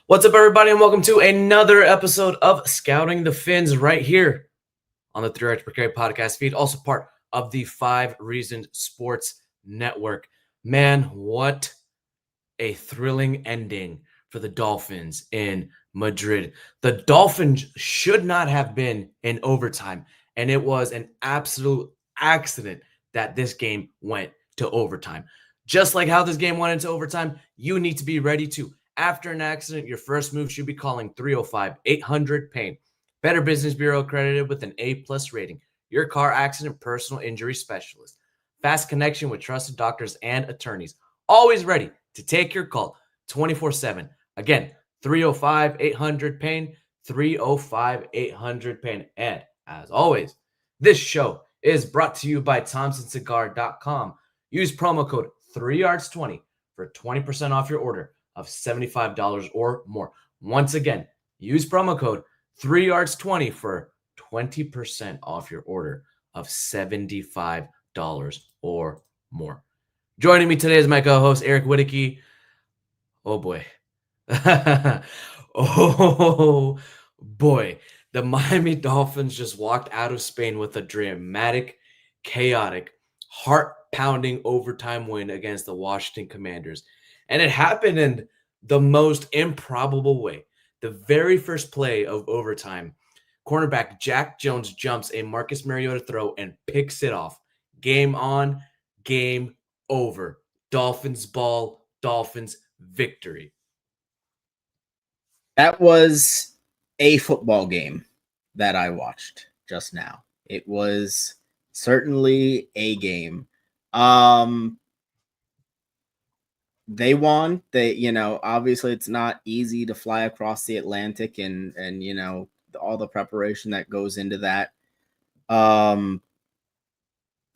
What's up, everybody, and welcome to another episode of Scouting the Fins right here on the 3 Yards Per Carry podcast feed, also part of the 5 Reasons Sports Network. Man, what a thrilling ending for the Dolphins in Madrid. The Dolphins should not have been in overtime, and it was an absolute accident that this game went to overtime. Just like how this game went into overtime, you need to be ready to. After an accident, your first move should be calling 305-800-PAIN. Better Business Bureau accredited with an A+ rating. Your car accident personal injury specialist. Fast connection with trusted doctors and attorneys. Always ready to take your call 24/7. Again, 305-800-PAIN, 305-800-PAIN. And as always, this show is brought to you by ThompsonCigar.com. Use promo code 3yards20 for 20% off your order of $75 or more. Once again, use promo code 3yards20 for 20% off your order of $75 or more. Joining me today is my co-host, Eric Whittaky. Oh, boy. Oh, boy. The Miami Dolphins just walked out of Spain with a dramatic, chaotic, heart-pounding overtime win against the Washington Commanders. And it happened in the most improbable way. The very first play of overtime, cornerback Jack Jones jumps a Marcus Mariota throw and picks it off. Game on, game over. Dolphins ball, Dolphins victory. That was a football game that I watched just now. It was certainly a game. They won. Obviously it's not easy to fly across the Atlantic and all the preparation that goes into that. But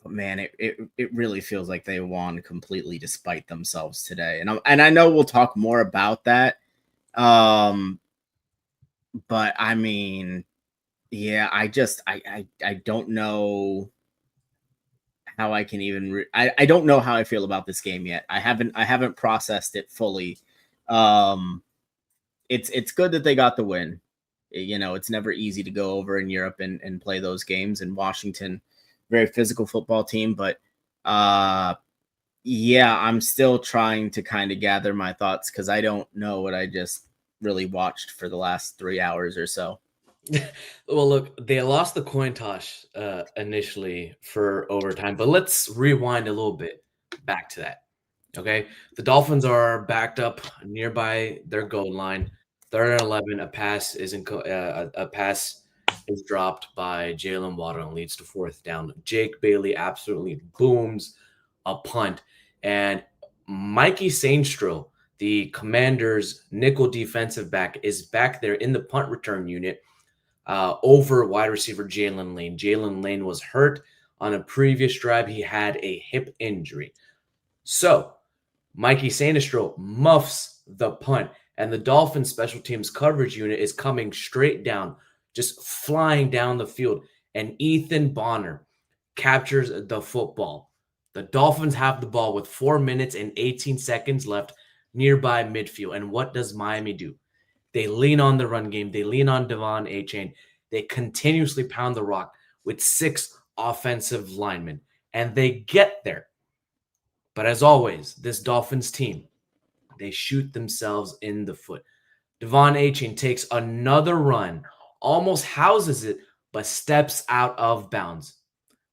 man, it really feels like they won completely despite themselves today. And I know we'll talk more about that. But I mean, yeah, I don't know how I can even I don't know how I feel about this game yet. I haven't processed it fully. It's good that they got the win. It's never easy to go over in Europe and play those games. In Washington, very physical football team, but yeah, I'm still trying to kind of gather my thoughts because I don't know what I just really watched for the last 3 hours or so. Well, look, they lost the coin toss initially for overtime, but let's rewind a little bit back to that. Okay, the Dolphins are backed up nearby their goal line. 3rd and 11, a pass is dropped by Jalen Waddle and leads to 4th down. Jake Bailey absolutely booms a punt, and Mikey Sainstro, the Commanders' nickel defensive back, is back there in the punt return unit over wide receiver Jalen Lane. Jalen Lane was hurt on a previous drive. He had a hip injury. So Mikey Sanistro muffs the punt, and the Dolphins special teams coverage unit is coming straight down, just flying down the field, and Ethan Bonner captures the football. The Dolphins have the ball with 4 minutes and 18 seconds left nearby midfield. And what does Miami do? They lean on the run game. They lean on Devon Achane. They continuously pound the rock with 6 offensive linemen, and they get there. But as always, this Dolphins team, they shoot themselves in the foot. Devon Achane takes another run, almost houses it, but steps out of bounds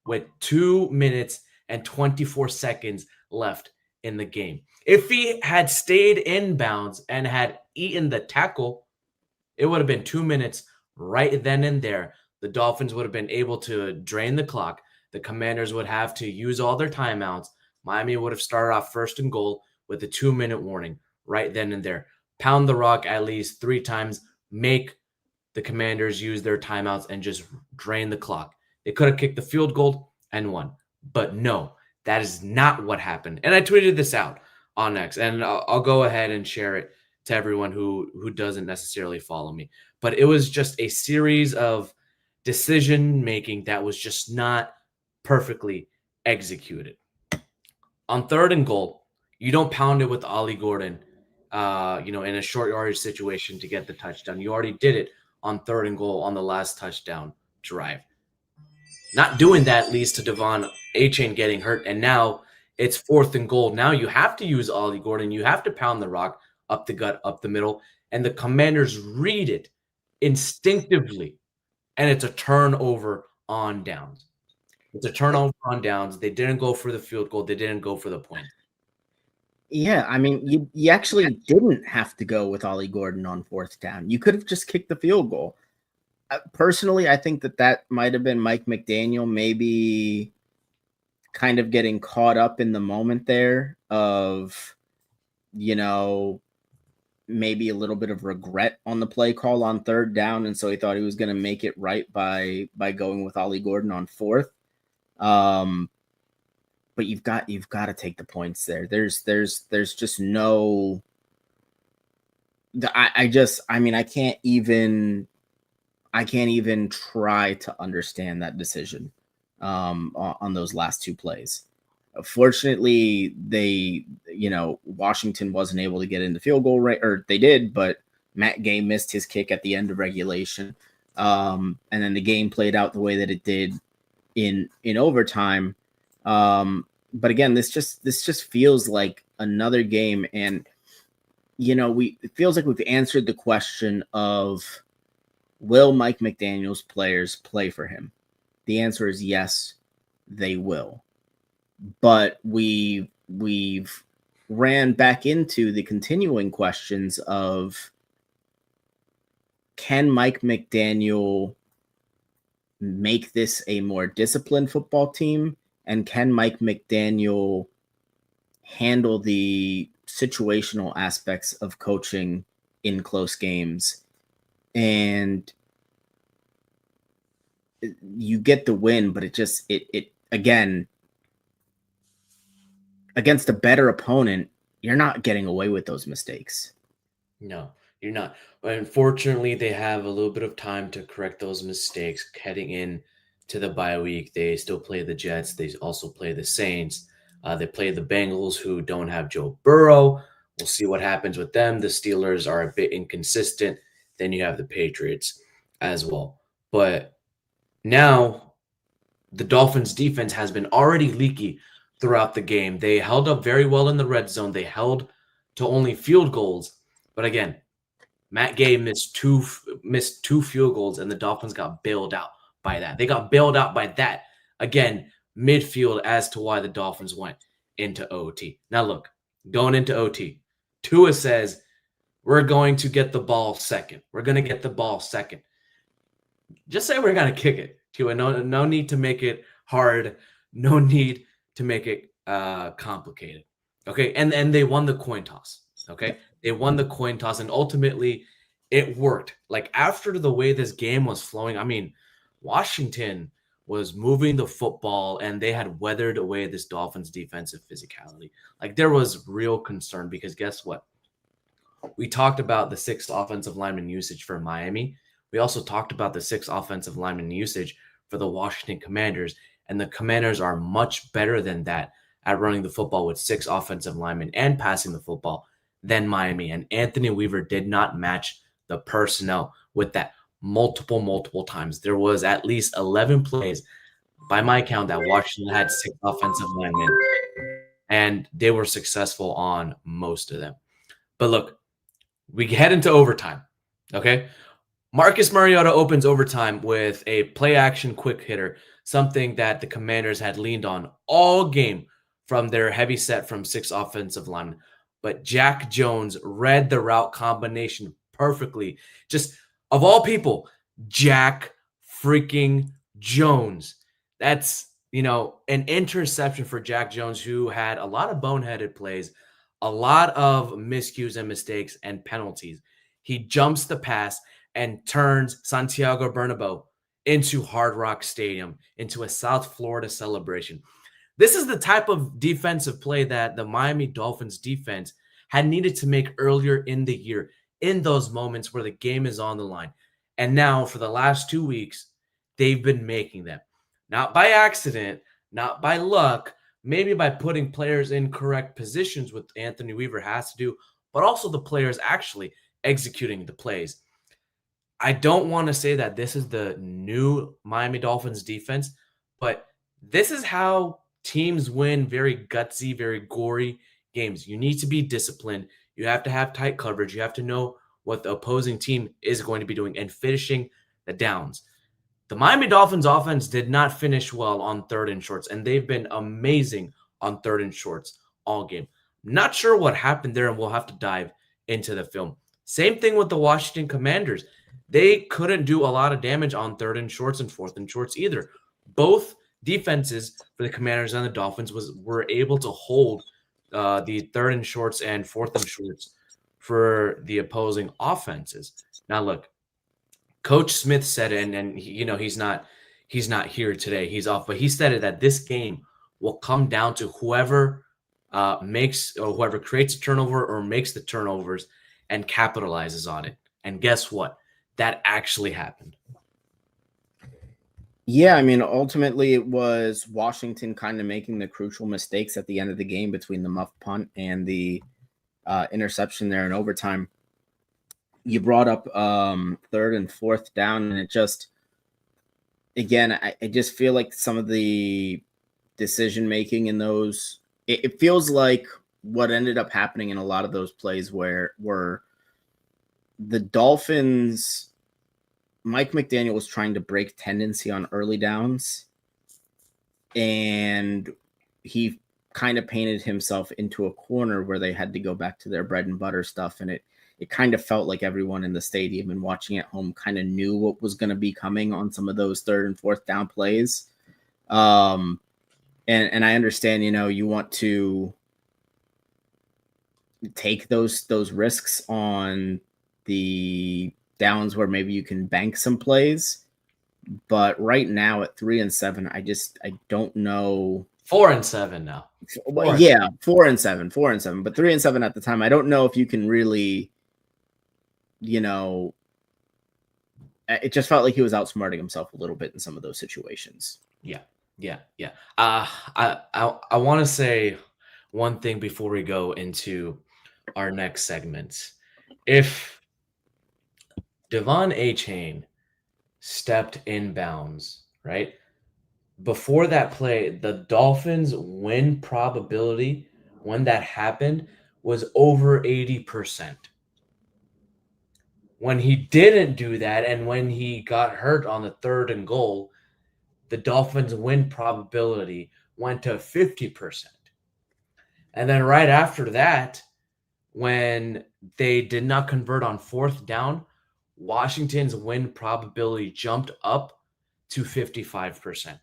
with 2 minutes and 24 seconds left in the game. If he had stayed in bounds and had eaten the tackle, it would have been 2 minutes right then and there. The Dolphins would have been able to drain the clock. The Commanders would have to use all their timeouts. Miami would have started off 1st and goal with a 2-minute warning right then and there. Pound the rock at least 3 times, make the Commanders use their timeouts and just drain the clock. They could have kicked the field goal and won. But no, that is not what happened. And I tweeted this out on X, and I'll go ahead and share it to everyone who doesn't necessarily follow me. But it was just a series of decision making that was just not perfectly executed. On 3rd and goal, you don't pound it with Ollie Gordon in a short yardage situation to get the touchdown. You already did it on 3rd and goal on the last touchdown drive. Not doing that leads to Devon Achane getting hurt, and now it's 4th and goal. Now you have to use Ollie Gordon. You have to pound the rock up the gut, up the middle, and the Commanders read it instinctively, and it's a turnover on downs. It's a turnover on downs. They didn't go for the field goal. They didn't go for the point. Yeah, I mean, you actually didn't have to go with Ollie Gordon on 4th down. You could have just kicked the field goal. Personally, I think that might have been Mike McDaniel maybe kind of getting caught up in the moment there of, maybe a little bit of regret on the play call on 3rd down, and so he thought he was going to make it right by going with Ollie Gordon on 4th. But you've got to take the points there. There's just no. I can't even try to understand that decision on those last 2 plays. Fortunately, Washington wasn't able to get in the field goal right, or they did, but Matt Gay missed his kick at the end of regulation. And then the game played out the way that it did in overtime. But again, this just feels like another game, and it feels like we've answered the question of, will Mike McDaniel's players play for him? The answer is yes, they will. But we've ran back into the continuing questions of, can Mike McDaniel make this a more disciplined football team? And can Mike McDaniel handle the situational aspects of coaching in close games? And you get the win, but it again, against a better opponent, you're not getting away with those mistakes. No, you're not. But unfortunately, they have a little bit of time to correct those mistakes heading in to the bye week. They still play the Jets. They also play the Saints. They play the Bengals, who don't have Joe Burrow. We'll see what happens with them. The Steelers are a bit inconsistent. Then you have the Patriots as well. But now the Dolphins' defense has been already leaky throughout the game. They held up very well in the red zone. They held to only field goals. But again, Matt Gay missed two field goals, and the Dolphins got bailed out by that. They got bailed out by that. Again, midfield as to why the Dolphins went into OT. Now look, going into OT, Tua says, we're going to get the ball second. We're going to get the ball second. Just say we're going to kick it, Tua. No need to make it hard. No need to make it complicated. Okay, and they won the coin toss. Okay, they won the coin toss, and ultimately it worked. Like, after the way this game was flowing, I mean, Washington was moving the football, and they had weathered away this Dolphins defensive physicality. Like, there was real concern, because guess what? We talked about the 6 offensive lineman usage for Miami. We also talked about the 6 offensive lineman usage for the Washington Commanders, and the Commanders are much better than that at running the football with 6 offensive linemen and passing the football than Miami. And Anthony Weaver did not match the personnel with that multiple times. There was at least 11 plays, by my count, that Washington had 6 offensive linemen, and they were successful on most of them. But look, we head into overtime, okay? Marcus Mariota opens overtime with a play-action quick hitter, something that the Commanders had leaned on all game from their heavy set from 6 offensive linemen. But Jack Jones read the route combination perfectly. Just, of all people, Jack freaking Jones. That's, an interception for Jack Jones, who had a lot of boneheaded plays, a lot of miscues and mistakes and penalties. He jumps the pass and turns Santiago Bernabeu into Hard Rock Stadium, into a South Florida celebration. This is the type of defensive play that the Miami Dolphins defense had needed to make earlier in the year, in those moments where the game is on the line. And now, for the last 2 weeks, they've been making them. Not by accident, not by luck, maybe by putting players in correct positions, what Anthony Weaver has to do but also the players actually executing the plays. I don't want to say that this is the new Miami Dolphins defense, but this is how teams win very gutsy, very gory games. You need to be disciplined. You have to have tight coverage. You have to know what the opposing team is going to be doing and finishing the downs. The Miami Dolphins offense did not finish well on third and shorts, and they've been amazing on third and shorts all game. Not sure what happened there, and we'll have to dive into the film. Same thing with the Washington Commanders. They couldn't do a lot of damage on third and shorts and fourth and shorts either. Both defenses for the Commanders and the Dolphins were able to hold the third and shorts and fourth and shorts for the opposing offenses. Now, look, Coach Smith said it, and he's not here today. He's off, but he said it that this game will come down to whoever makes or whoever creates a turnover or makes the turnovers and capitalizes on it. And guess what? That actually happened. Yeah, I mean, ultimately it was Washington kind of making the crucial mistakes at the end of the game between the muff punt and the interception there in overtime. You brought up third and fourth down, and it just, again, I just feel like some of the decision making in those, it feels like what ended up happening in a lot of those plays were the Dolphins. Mike McDaniel was trying to break tendency on early downs, and he kind of painted himself into a corner where they had to go back to their bread and butter stuff. And it kind of felt like everyone in the stadium and watching at home kind of knew what was going to be coming on some of those third and fourth down plays. And I understand, you want to take those risks on the downs where maybe you can bank some plays, but right now at 3-7, I don't know. 4-7 now. Well, yeah, 4-7, but 3-7 at the time. I don't know if you can really, it just felt like he was outsmarting himself a little bit in some of those situations. Yeah. I want to say one thing before we go into our next segment. If Devon Achane stepped in bounds, right? Before that play, the Dolphins' win probability when that happened was over 80%. When he didn't do that and when he got hurt on the third and goal, the Dolphins' win probability went to 50%. And then right after that, when they did not convert on fourth down, Washington's win probability jumped up to 55%.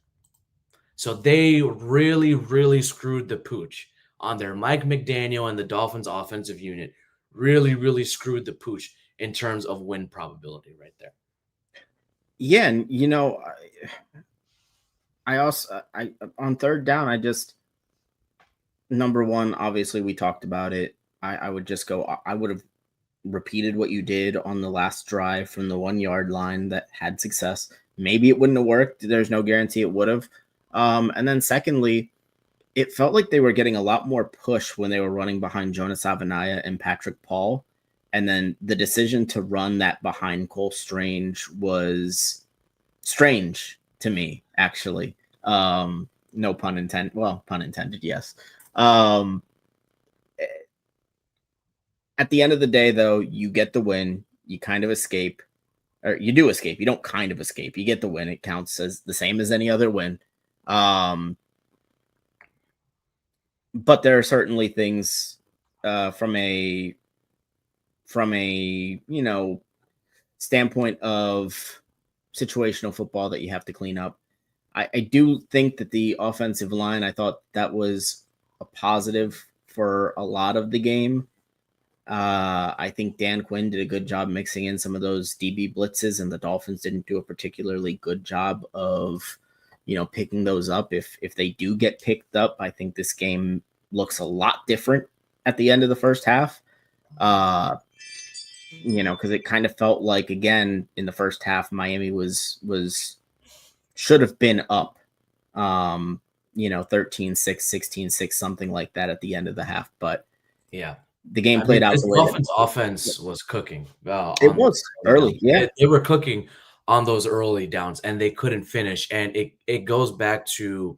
So they really, really screwed the pooch on their Mike McDaniel and the Dolphins offensive unit. Really, really screwed the pooch in terms of win probability right there. Yeah, and I also on third down, number one, obviously we talked about it. I would just go, I would have repeated what you did on the last drive from the 1 yard line that had success. Maybe it wouldn't have worked. There's no guarantee it would have. And then secondly, it felt like they were getting a lot more push when they were running behind Jonas Avenaya and Patrick Paul. And then the decision to run that behind Cole Strange was strange to me, actually. No pun intended. Well, pun intended, yes. At the end of the day, though, you get the win. You kind of escape. Or you do escape. You don't kind of escape. You get the win. It counts as the same as any other win. But there are certainly things from a standpoint of situational football that you have to clean up. I do think that the offensive line, I thought that was a positive for a lot of the game. I think Dan Quinn did a good job mixing in some of those DB blitzes, and the Dolphins didn't do a particularly good job of, picking those up. If they do get picked up, I think this game looks a lot different at the end of the first half. Because it kind of felt like, again, in the first half, Miami should have been up, 13-6, 16-6, something like that at the end of the half. But yeah, the game I mean, played out this the way that Dolphins offense was cooking it on was those early early. downs. Yeah. They were cooking on those early downs, and they couldn't finish. And it goes back to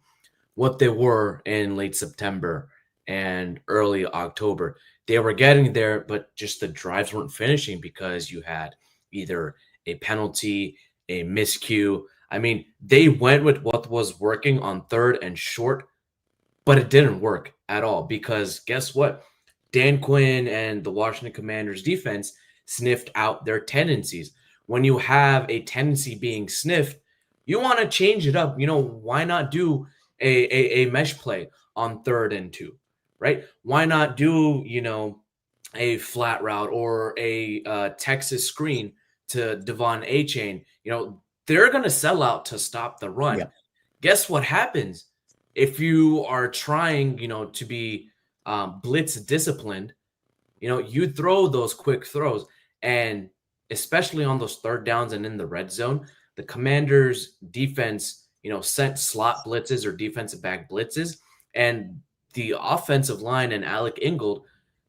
what they were in late September and early October. They were getting there, but just the drives weren't finishing because you had either a penalty, a miscue. I mean, they went with what was working on third and short, but it didn't work at all because guess what? Dan Quinn and the Washington Commanders defense sniffed out their tendencies. When you have a tendency being sniffed, you want to change it up. Why not do a mesh play on third and two, right? Why not do, a flat route or a Texas screen to Devon A Chain? They're going to sell out to stop the run. Yeah. Guess what happens if you are trying, to be blitz disciplined? You throw those quick throws, and especially on those third downs and in the red zone, the Commanders defense, sent slot blitzes or defensive back blitzes, and the offensive line and Alec Ingold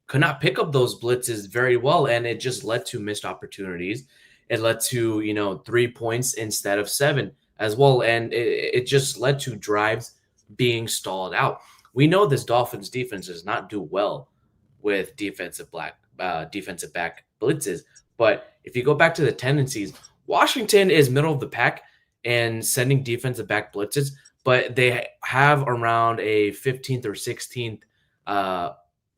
could not pick up those blitzes very well, and it just led to missed opportunities. It led to 3 points instead of seven as well, and it just led to drives being stalled out. We know this Dolphins defense does not do well with defensive back blitzes, but if you go back to the tendencies, Washington is middle of the pack in sending defensive back blitzes, but they have around a 15th or 16th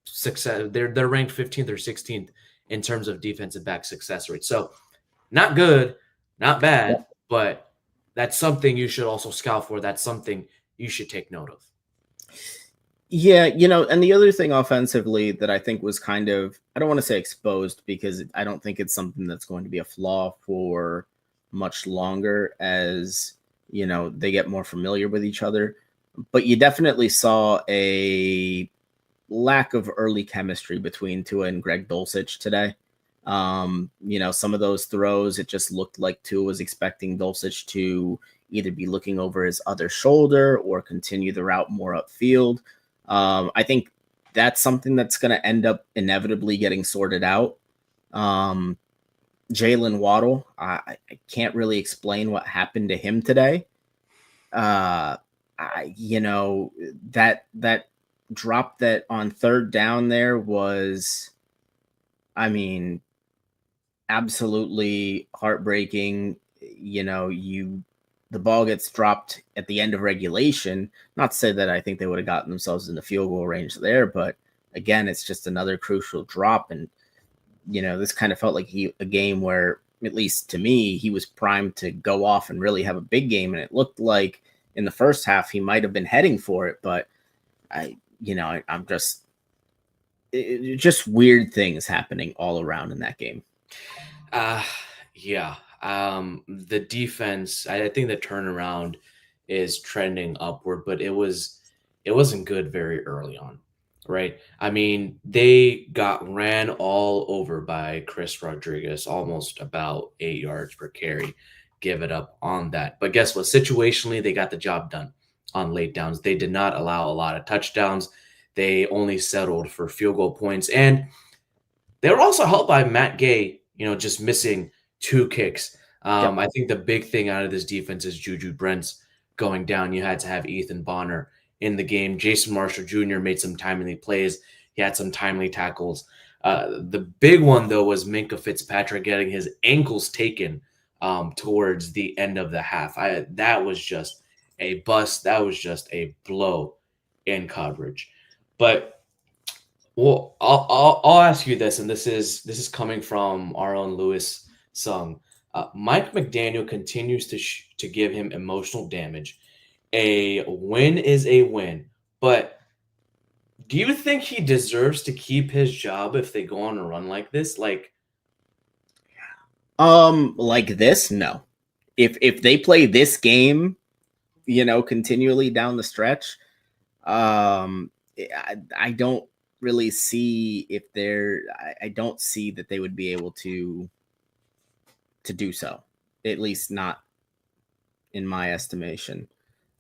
success. They're ranked 15th or 16th in terms of defensive back success rate. So not good, not bad, but that's something you should also scout for. That's something you should take note of. Yeah, and the other thing offensively that I think was kind of, I don't want to say exposed because I don't think it's something that's going to be a flaw for much longer as, they get more familiar with each other. But you definitely saw a lack of early chemistry between Tua and Greg Dulcich today. Some of those throws, it just looked like Tua was expecting Dulcich to either be looking over his other shoulder or continue the route more upfield. I think that's something that's going to end up inevitably getting sorted out. Jalen Waddle, I can't really explain what happened to him today. That drop that on third down there was, I mean, absolutely heartbreaking. The ball gets dropped at the end of regulation. Not to say that I think they would have gotten themselves in the field goal range there, but again, it's just another crucial drop. And, this kind of felt like a game where, at least to me, he was primed to go off and really have a big game. And it looked like in the first half, he might have been heading for it, but I'm just weird things happening all around in that game. Yeah. The defense, I think the turnaround is trending upward, but it wasn't good very early on, right? I mean, they got ran all over by Chris Rodriguez, almost about 8 yards per carry. Give it up on that. But guess what? Situationally, they got the job done on late downs. They did not allow a lot of touchdowns. They only settled for field goal points. And they were also helped by Matt Gay, just missing 2 kicks. Yep. I think the big thing out of this defense is Juju Brents going down. You had to have Ethan Bonner in the game. Jason Marshall Jr. made some timely plays. He had some timely tackles. The big one, though, was Minkah Fitzpatrick getting his ankles taken towards the end of the half. That was just a bust. That was just a blow in coverage. But well, I'll ask you this, and this is coming from our own Lewis Sung. Mike McDaniel continues to give him emotional damage. A win is a win, but do you think he deserves to keep his job if they go on a run like this? Like this, no. If they play this game, continually down the stretch, I don't really see if I don't see that they would be able to do so, at least not in my estimation.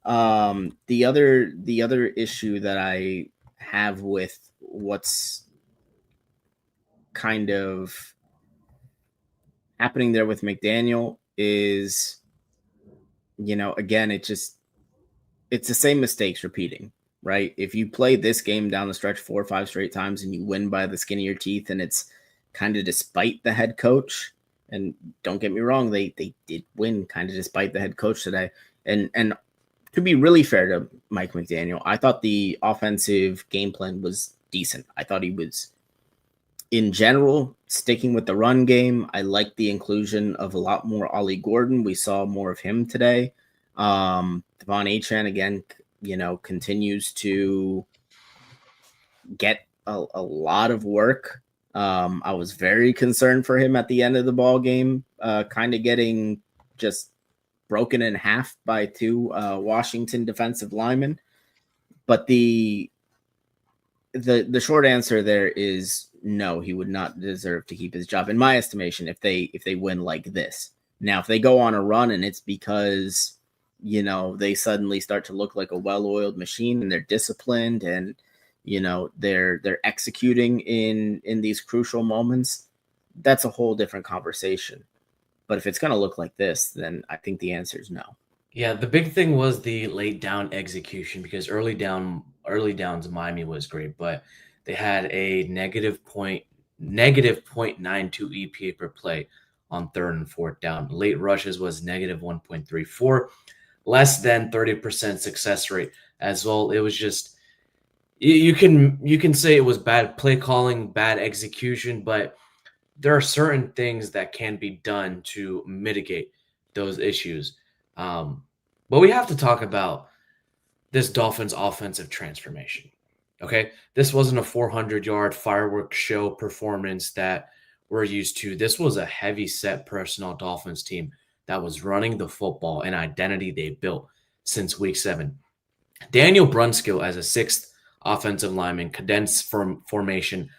The other issue that I have with what's kind of happening there with McDaniel is, again, it's the same mistakes repeating, right? If you play this game down the stretch 4 or 5 straight times and you win by the skin of your teeth, and it's kind of despite the head coach, and don't get me wrong, they did win kind of despite the head coach today. And to be really fair to Mike McDaniel, I thought the offensive game plan was decent. I thought he was, in general, sticking with the run game. I like the inclusion of a lot more Ollie Gordon. We saw more of him today. Devon Achane, again, continues to get a lot of work. I was very concerned for him at the end of the ball game, kind of getting just broken in half by two Washington defensive linemen. But the short answer there is no, he would not deserve to keep his job, in my estimation, if they win like this. Now, if they go on a run and it's because they suddenly start to look like a well-oiled machine and they're disciplined and they're executing in these crucial moments, that's a whole different conversation. But if it's going to look like this, then I think the answer is no. Yeah, the big thing was the late down execution because early downs Miami was great, but they had a negative 0.92 EPA per play on third and fourth down. Late rushes was negative 1.34, less than 30% success rate as well. It was just you can say it was bad play calling, bad execution, but there are certain things that can be done to mitigate those issues. Um, but we have to talk about this Dolphins offensive transformation. Okay. This wasn't a 400-yard fireworks show performance that we're used to. This was a heavy set personnel Dolphins team that was running the football, an identity they built since week 7. Daniel Brunskill as a sixth offensive lineman, condensed formation,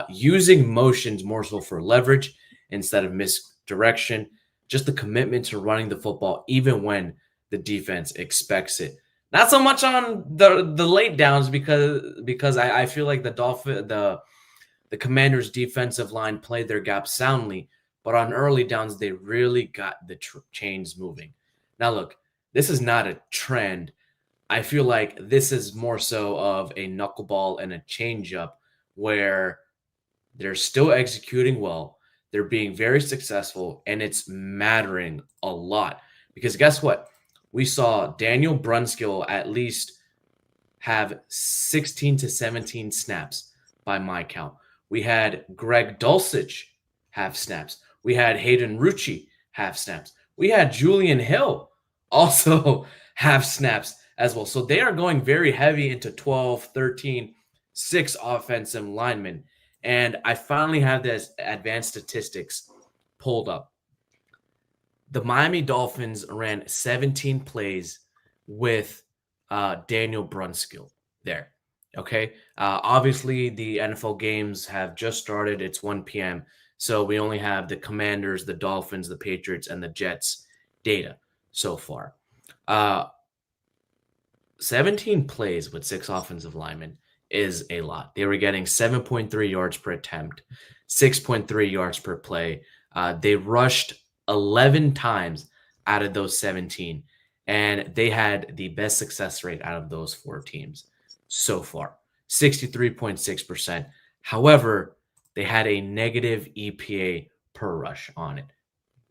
using motions more so for leverage instead of misdirection. Just the commitment to running the football, even when the defense expects it. Not so much on the late downs because I feel like the Commanders' defensive line played their gap soundly, but on early downs they really got the chains moving. Now look, this is not a trend. I feel like this is more so of a knuckleball and a changeup where they're still executing well. They're being very successful, and it's mattering a lot. Because guess what? We saw Daniel Brunskill at least have 16 to 17 snaps by my count. We had Greg Dulcich have snaps. We had Hayden Rucci have snaps. We had Julian Hill also have snaps as well. So they are going very heavy into 12, 13, 6 offensive linemen. And I finally have this advanced statistics pulled up. The Miami Dolphins ran 17 plays with Daniel Brunskill there. Okay. Obviously, the NFL games have just started. It's 1 p.m. So we only have the Commanders, the Dolphins, the Patriots, and the Jets data so far. 17 plays with 6 offensive linemen is a lot. They were getting 7.3 yards per attempt, 6.3 yards per play. They rushed 11 times out of those 17, and they had the best success rate out of those 4 teams so far, 63.6%. However, they had a negative EPA per rush on it.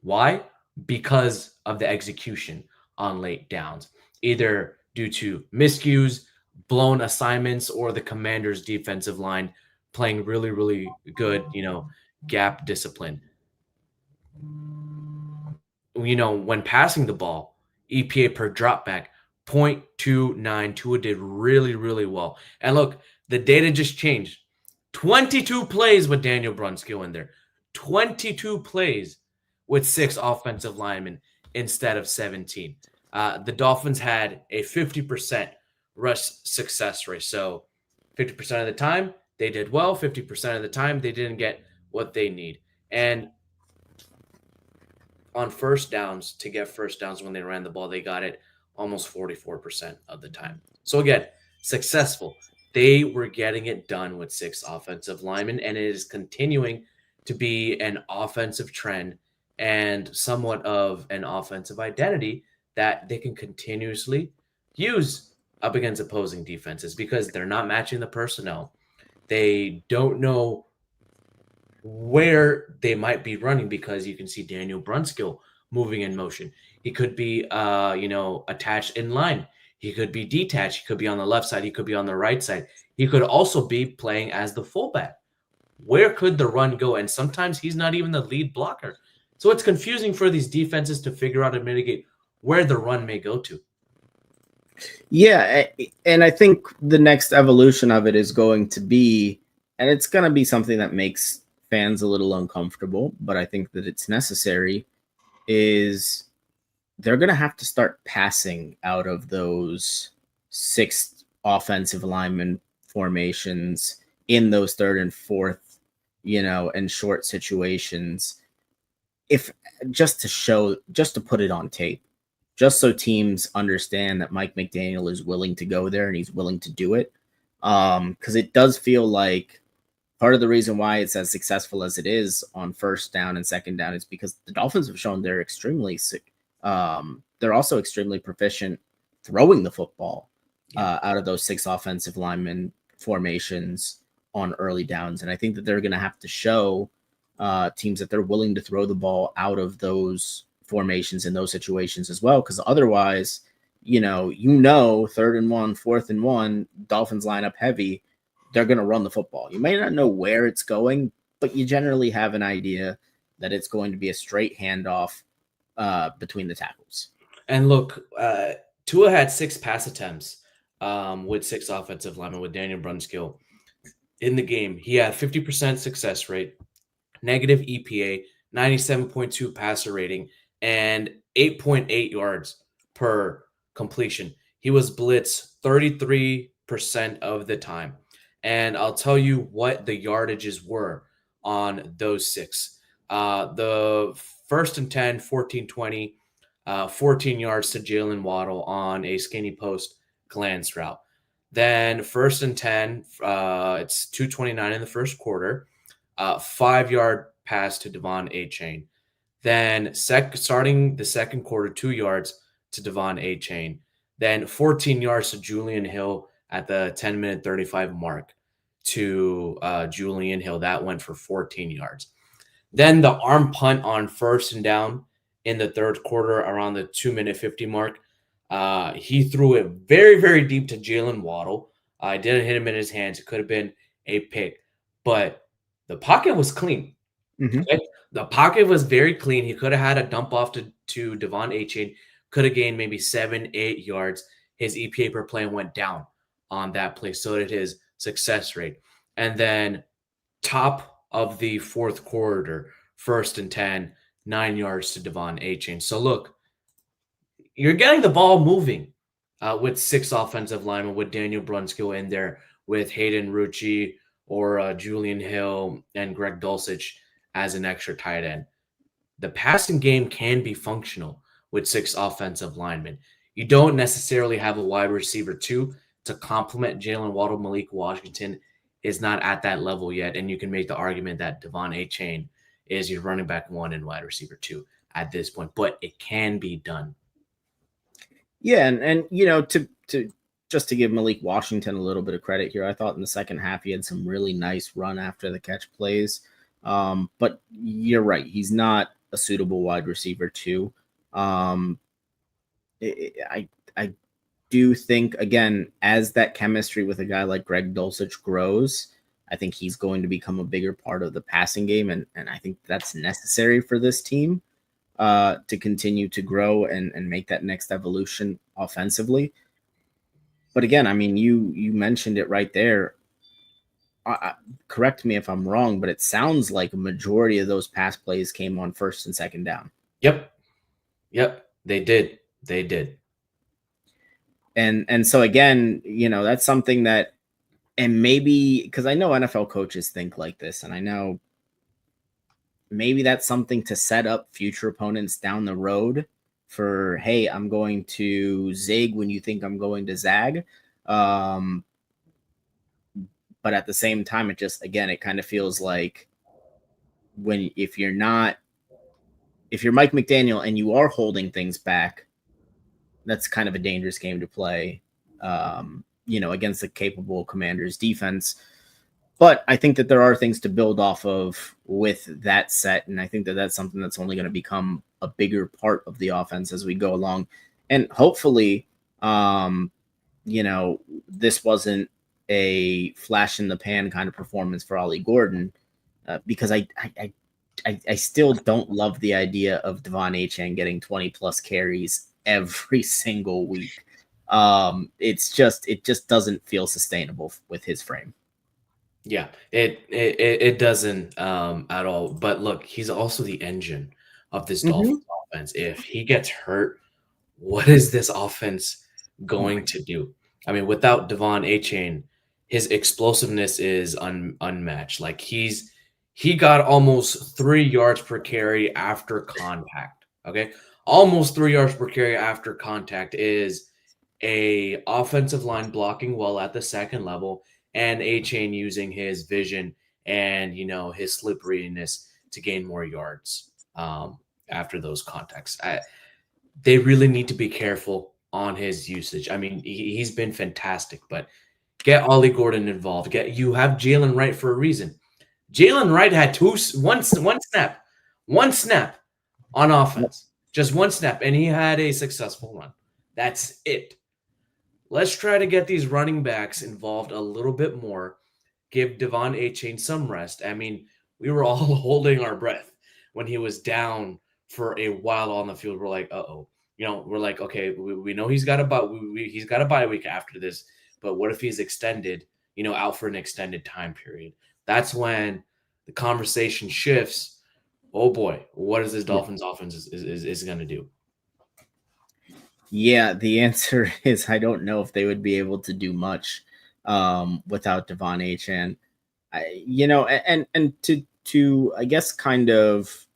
Why? Because of the execution on late downs, either due to miscues, blown assignments, or the Commanders' defensive line playing really, really good, gap discipline. When passing the ball, EPA per dropback, 0.29. Tua did really, really well. And look, the data just changed. 22 plays with Daniel Brunskill in there. 22 plays with 6 offensive linemen instead of 17. The Dolphins had a 50% rush success rate. So 50% of the time, they did well. 50% of the time, they didn't get what they need. And on first downs, to get first downs when they ran the ball, they got it almost 44% of the time. So again, successful. they were getting it done with 6 offensive linemen, and it is continuing to be an offensive trend and somewhat of an offensive identity that they can continuously use up against opposing defenses because they're not matching the personnel. They don't know where they might be running because you can see Daniel Brunskill moving in motion. He could be, attached in line. He could be detached. He could be on the left side. He could be on the right side. He could also be playing as the fullback. Where could the run go? And sometimes he's not even the lead blocker. So it's confusing for these defenses to figure out and mitigate where the run may go to. Yeah, and I think the next evolution of it is going to be, and it's going to be something that makes fans a little uncomfortable, but I think that it's necessary, is they're going to have to start passing out of those 6 offensive lineman formations in those 3rd and 4th, and short situations. If just to put it on tape, just so teams understand that Mike McDaniel is willing to go there and he's willing to do it. Because it does feel like part of the reason why it's as successful as it is on 1st down and 2nd down is because the Dolphins have shown they're they're also extremely proficient throwing the football out of those 6 offensive lineman formations on early downs. And I think that they're going to have to show teams that they're willing to throw the ball out of those formations in those situations as well, because otherwise, 3rd and 1, 4th and 1, Dolphins line up heavy, they're going to run the football. You may not know where it's going, but you generally have an idea that it's going to be a straight handoff between the tackles. And look, Tua had 6 pass attempts with 6 offensive linemen with Daniel Brunskill in the game. He had 50% success rate, negative EPA, 97.2 passer rating, and 8.8 yards per completion. He was blitzed 33% of the time. And I'll tell you what the yardages were on those 6. The 1st and 10, 14-20, 14 yards to Jalen Waddle on a skinny post glance route. Then 1st and 10, it's 2:29 in the first quarter, 5-yard pass to Devon Achane. Then starting the second quarter, 2 yards to Devon Achane. Then 14 yards to Julian Hill at the 10-minute 35 mark to Julian Hill. That went for 14 yards. Then the arm punt on 1st and down in the 3rd quarter around the 2-minute 50 mark. He threw it very, very deep to Jalen Waddle. I didn't hit him in his hands. It could have been a pick, but the pocket was clean. Mm-hmm. Okay? The pocket was very clean. He could have had a dump off to Devon Achane, could have gained maybe 7-8 yards. His EPA per play went down on that play. So did his success rate. And then top of the 4th quarter, 1st and 10, 9 yards to Devon Achane. So look, you're getting the ball moving with 6 offensive linemen, with Daniel Brunskill in there, with Hayden Rucci or Julian Hill and Greg Dulcich as an extra tight end. The passing game can be functional with 6 offensive linemen. You don't necessarily have a wide receiver 2 to complement Jalen Waddle. Malik Washington is not at that level yet, and you can make the argument that Devon Achane is your running back 1 and wide receiver 2 at this point, but it can be done. Yeah, and to just to give Malik Washington a little bit of credit here, I thought in the second half he had some really nice run after the catch plays. But you're right, he's not a suitable wide receiver 2. I do think, again, as that chemistry with a guy like Greg Dulcich grows, I think he's going to become a bigger part of the passing game, and I think that's necessary for this team to continue to grow and make that next evolution offensively. But again, I mean, you mentioned it right there. Correct me if I'm wrong, but it sounds like a majority of those pass plays came on 1st and 2nd down. Yep, they did. And so again, that's something that, and maybe because I know NFL coaches think like this, and I know maybe that's something to set up future opponents down the road for, hey, I'm going to zig when you think I'm going to zag. But at the same time, it kind of feels like if you're Mike McDaniel and you are holding things back, that's kind of a dangerous game to play, against the capable Commanders defense. But I think that there are things to build off of with that set. And I think that that's something that's only going to become a bigger part of the offense as we go along. And hopefully, this wasn't a flash in the pan kind of performance for Ollie Gordon, because I still don't love the idea of Devon Achane getting 20 plus carries every single week. It just doesn't feel sustainable with his frame. Yeah, it doesn't at all. But look, he's also the engine of this Dolphins offense. If he gets hurt, what is this offense going to do? I mean, without Devon Achane, his explosiveness is unmatched. Like he got almost 3 yards per carry after contact. Okay, almost 3 yards per carry after contact is a offensive line blocking well at the second level, and Achane using his vision and his slipperiness to gain more yards after those contacts. They really need to be careful on his usage. I mean, he's been fantastic, but get Ollie Gordon involved. You have Jalen Wright for a reason. Jalen Wright had one snap on offense, just one snap, and he had a successful run. That's it. Let's try to get these running backs involved a little bit more. Give Devon Achane some rest. I mean, we were all holding our breath when he was down for a while on the field. We're like, uh-oh. We're like, okay, we know he's got a bye week after this, but what if he's extended, out for an extended time period? That's when the conversation shifts. Oh boy, what is this Dolphins offense is going to do? Yeah, the answer is I don't know if they would be able to do much without Devon Achane. And to I guess kind of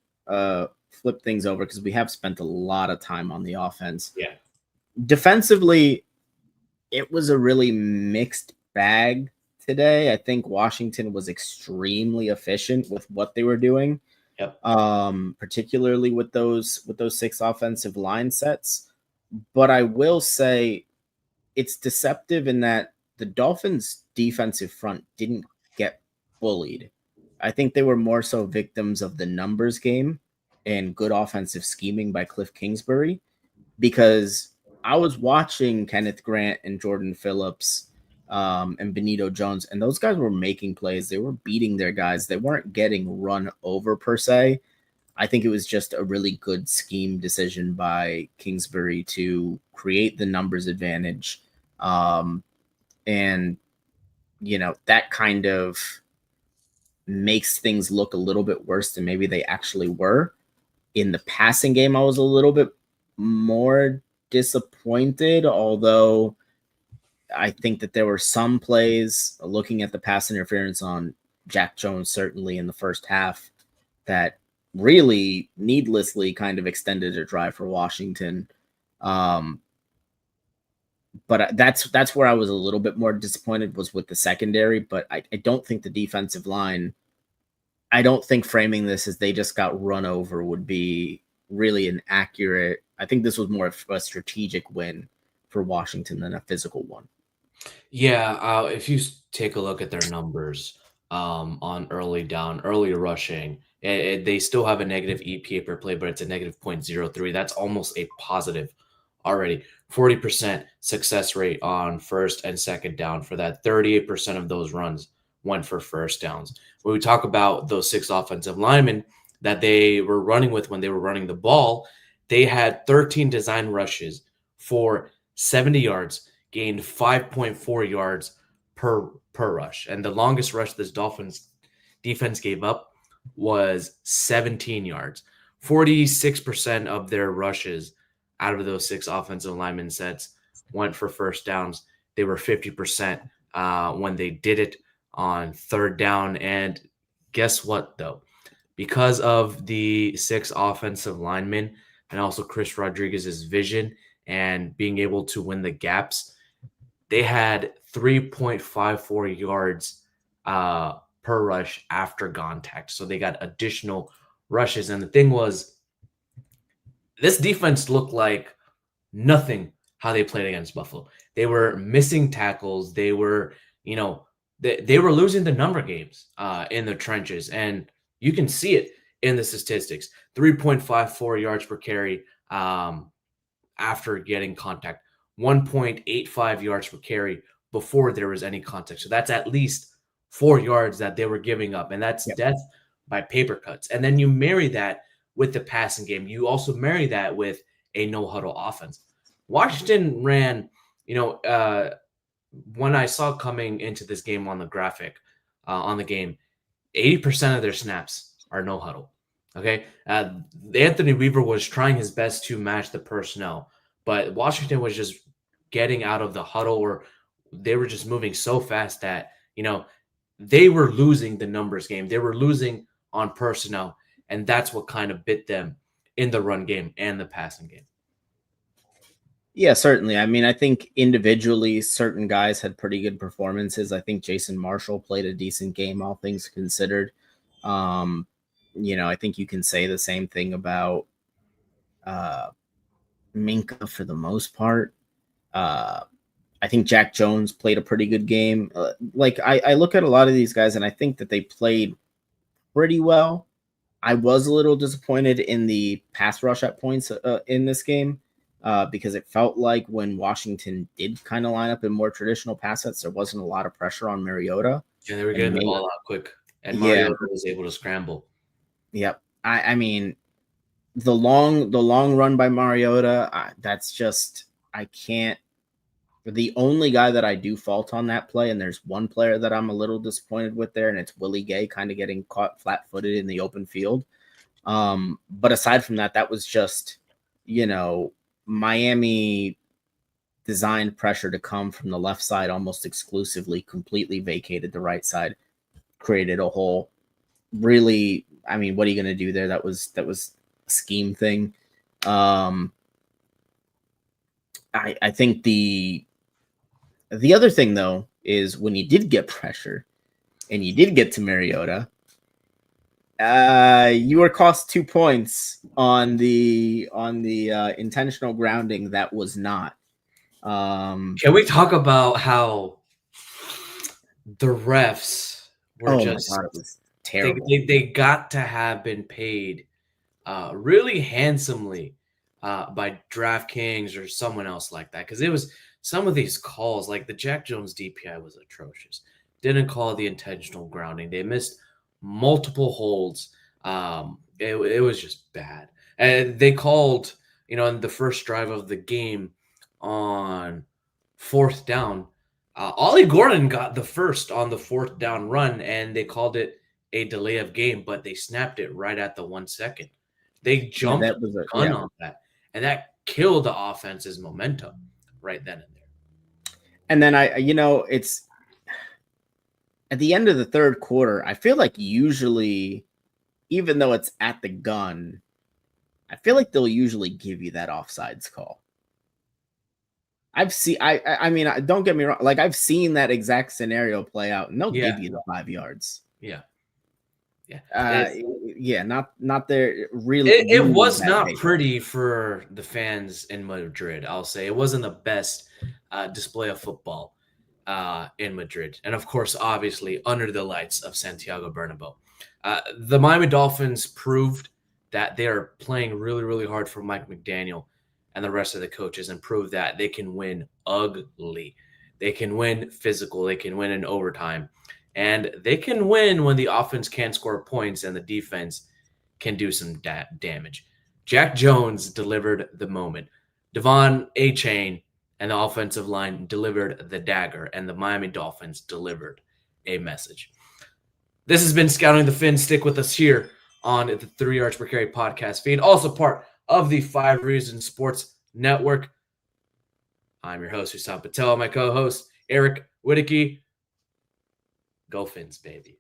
flip things over, because we have spent a lot of time on the offense. Yeah. Defensively, it was a really mixed bag today. I think Washington was extremely efficient with what they were doing. Yep. Particularly with those 6 offensive line sets. But I will say it's deceptive in that the Dolphins' defensive front didn't get bullied. I think they were more so victims of the numbers game and good offensive scheming by Cliff Kingsbury, because I was watching Kenneth Grant and Jordan Phillips and Benito Jones, and those guys were making plays. They were beating their guys. They weren't getting run over per se. I think it was just a really good scheme decision by Kingsbury to create the numbers advantage. And, that kind of makes things look a little bit worse than maybe they actually were. In the passing game, I was a little bit more disappointed, although I think that there were some plays, looking at the pass interference on Jack Jones, certainly in the first half, that really needlessly kind of extended a drive for Washington. But that's where I was a little bit more disappointed, was with the secondary. But I don't think the defensive line, I don't think framing this as they just got run over would be really an accurate. I think this was more of a strategic win for Washington than a physical one. Yeah, if you take a look at their numbers on early rushing, they still have a negative EPA per play, but it's a negative 0.03. That's almost a positive already. 40% success rate on first and second down for that. 38% of those runs went for first downs. When we talk about those 6 offensive linemen that they were running with when they were running the ball, they had 13 design rushes for 70 yards, gained 5.4 yards per rush. And the longest rush this Dolphins defense gave up was 17 yards. 46% of their rushes out of those 6 offensive lineman sets went for first downs. They were 50% when they did it on third down. And guess what, though? Because of the 6 offensive linemen and also Chris Rodriguez's vision and being able to win the gaps, they had 3.54 yards per rush after contact. So they got additional rushes. And the thing was, this defense looked like nothing how they played against Buffalo. They were missing tackles. They were, they were losing the number games in the trenches. And you can see it in the statistics. 3.54 yards per carry after getting contact. 1.85 yards per carry before there was any contact. So that's at least 4 yards that they were giving up. And that's death by paper cuts. And then you marry that with the passing game. You also marry that with a no-huddle offense. Washington ran, when I saw coming into this game on the graphic, on the game, 80% of their snaps are no huddle. Okay. Anthony Weaver was trying his best to match the personnel, but Washington was just getting out of the huddle, or they were just moving so fast that, they were losing the numbers game. They were losing on personnel, and that's what kind of bit them in the run game and the passing game. Yeah, certainly. I mean, I think individually, certain guys had pretty good performances. I think Jason Marshall played a decent game, all things considered. I think you can say the same thing about Minka for the most part. I think Jack Jones played a pretty good game. I look at a lot of these guys, and I think that they played pretty well. I was a little disappointed in the pass rush at points in this game. Because it felt like when Washington did kind of line up in more traditional pass sets, there wasn't a lot of pressure on Mariota. Yeah, they were getting the ball out quick, and Mariota was able to scramble. Yep. I mean, the long run by Mariota, that's just, I can't. The only guy that I do fault on that play, and there's one player that I'm a little disappointed with there, and it's Willie Gay kind of getting caught flat-footed in the open field. But aside from that, that was just, Miami designed pressure to come from the left side almost exclusively, completely vacated the right side, created a hole. Really, I mean, what are you going to do there? That was a scheme thing. I think the other thing, though, is when you did get pressure and you did get to Mariota, you were cost 2 points on the intentional grounding that was not. Can we talk about how the refs were just? My God, it was terrible. They got to have been paid really handsomely by DraftKings or someone else like that, because it was some of these calls, like the Jack Jones DPI was atrocious. Didn't call the intentional grounding. They missed multiple holds. It was just bad. And they called, in the first drive of the game on 4th down, Ollie Gordon got the first on the 4th down run, and they called it a delay of game, but they snapped it right at the 1 second. They jumped the gun on that, and that killed the offense's momentum right then and there. And then it's at the end of the third quarter, I feel like usually, even though it's at the gun, I feel like they'll usually give you that offsides call. I mean, don't get me wrong. Like, I've seen that exact scenario play out, and they'll give you the 5 yards. Yeah. Not there. Really, it was not pretty for the fans in Madrid. I'll say it wasn't the best display of football in Madrid, and of course, obviously, under the lights of Santiago Bernabeu. The Miami Dolphins proved that they are playing really, really hard for Mike McDaniel and the rest of the coaches, and prove that they can win ugly. They can win physical. They can win in overtime. And they can win when the offense can't score points and the defense can do some damage. Jack Jones delivered the moment. Devon Achane and the offensive line delivered the dagger, and the Miami Dolphins delivered a message. This has been Scouting the Fin. Stick with us here on the 3 Yards Per Carry podcast feed, also part of the 5 Reasons Sports Network. I'm your host, Hussam Patel, my co-host, Eric Whitticky. Go Fins, baby.